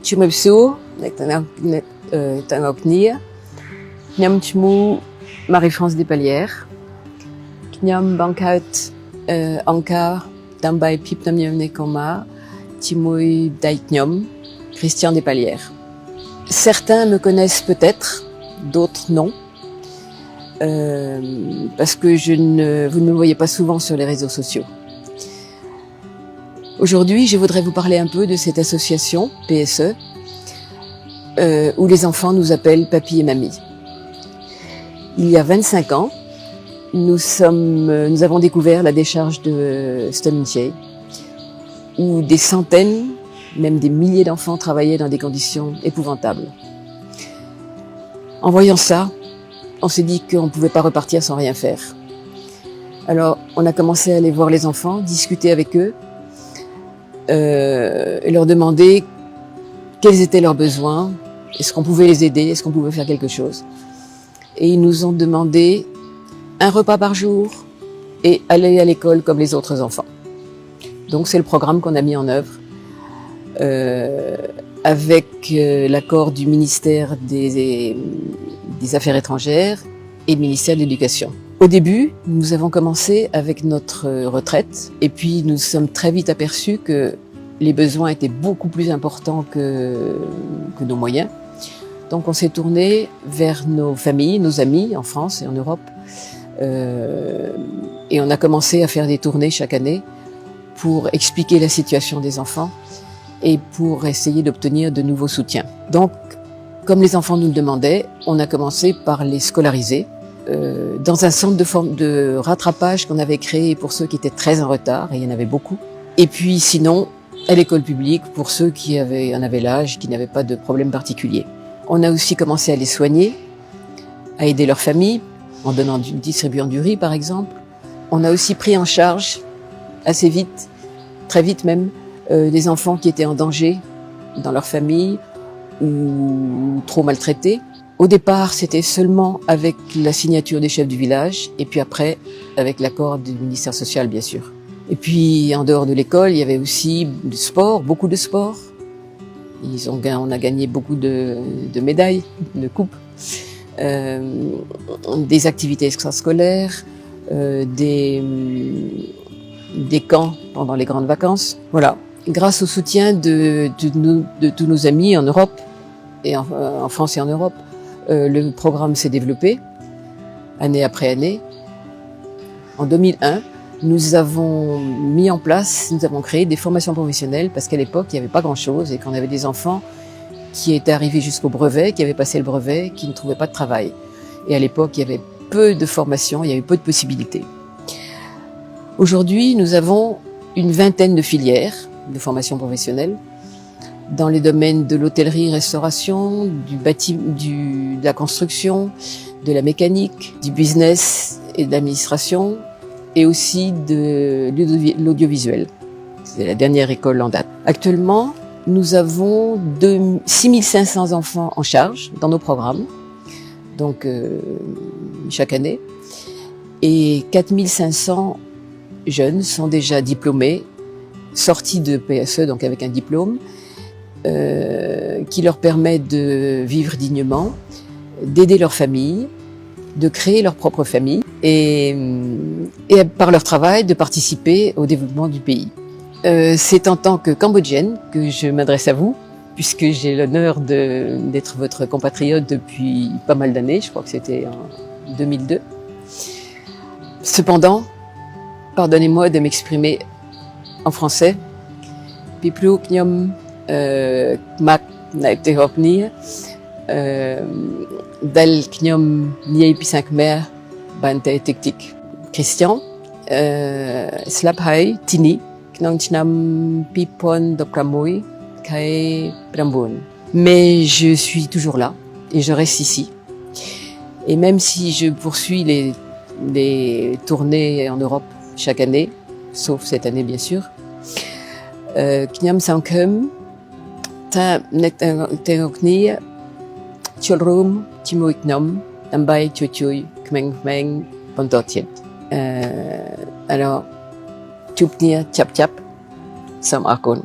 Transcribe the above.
Chumepsu, Tangoknia, Knyam Chmu, Marie-France Despalières, Knyam Bankaut, Anka, Dambai Pipnam Yamne Koma, Timoy Daiknyam, Christian Despalières. Certains me connaissent peut-être, d'autres non, parce que vous ne me voyez pas souvent sur les réseaux sociaux. Aujourd'hui, je voudrais vous parler un peu de cette association, PSE, où les enfants nous appellent papy et mamie. Il y a 25 ans, nous avons découvert la décharge de Stonehenge, où des centaines, même des milliers d'enfants travaillaient dans des conditions épouvantables. En voyant ça, on s'est dit qu'on ne pouvait pas repartir sans rien faire. Alors, on a commencé à aller voir les enfants, discuter avec eux, et leur demander quels étaient leurs besoins, est-ce qu'on pouvait les aider, est-ce qu'on pouvait faire quelque chose. Et ils nous ont demandé un repas par jour et aller à l'école comme les autres enfants. Donc c'est le programme qu'on a mis en œuvre avec l'accord du ministère des Affaires étrangères et le ministère de l'Éducation. Au début, nous avons commencé avec notre retraite et puis nous sommes très vite aperçus que les besoins étaient beaucoup plus importants que nos moyens. Donc on s'est tourné vers nos familles, nos amis en France et en Europe et on a commencé à faire des tournées chaque année pour expliquer la situation des enfants et pour essayer d'obtenir de nouveaux soutiens. Donc, comme les enfants nous le demandaient, on a commencé par les scolariser dans un centre de rattrapage qu'on avait créé pour ceux qui étaient très en retard, et il y en avait beaucoup. Et puis sinon, à l'école publique pour ceux qui en avaient l'âge, qui n'avaient pas de problème particulier. On a aussi commencé à les soigner, à aider leurs familles, en distribuant du riz par exemple. On a aussi pris en charge assez vite, très vite même, des enfants qui étaient en danger dans leur famille ou trop maltraités. Au départ, c'était seulement avec la signature des chefs du village et puis après, avec l'accord du ministère social, bien sûr. Et puis, en dehors de l'école, il y avait aussi du sport, beaucoup de sport. On a gagné beaucoup de médailles, de coupes, des activités extrascolaires, des camps pendant les grandes vacances. Voilà. Grâce au soutien de tous nos amis en Europe, et en France et en Europe, le programme s'est développé, année après année. En 2001, nous avons créé des formations professionnelles, parce qu'à l'époque, il n'y avait pas grand-chose, et qu'on avait des enfants qui étaient arrivés jusqu'au brevet, qui avaient passé le brevet, qui ne trouvaient pas de travail. Et à l'époque, il y avait peu de formations, il y avait peu de possibilités. Aujourd'hui, nous avons une vingtaine de filières de formation professionnelle dans les domaines de l'hôtellerie-restauration, de la construction, de la mécanique, du business et de l'administration, et aussi de l'audiovisuel. C'est la dernière école en date. Actuellement, nous avons 6500 enfants en charge dans nos programmes, donc chaque année, et 4500 jeunes sont déjà diplômés, sortis de PSE, donc avec un diplôme, qui leur permet de vivre dignement, d'aider leur famille, de créer leur propre famille et par leur travail de participer au développement du pays. C'est en tant que Cambodgienne que je m'adresse à vous, puisque j'ai l'honneur d'être votre compatriote depuis pas mal d'années, je crois que c'était en 2002. Cependant, pardonnez-moi de m'exprimer en français. Piplu knyom mak naiptehopnia dal knyom niei pisankmer bante tiktik. Christian, slaphai tini knong chnam pipon dopramoy kai prambun. Mais je suis toujours là et je reste ici. Et même si je poursuis les tournées en Europe chaque année, sauf cette année bien sûr, Knyam Sankem, Ta Nektenokni, Tjolrum, Timoiknam, Dambai Tjotjoy, Kmeng, Pondotiet. Alors, Tjupnia, Tjap Tjap, Sam Akon.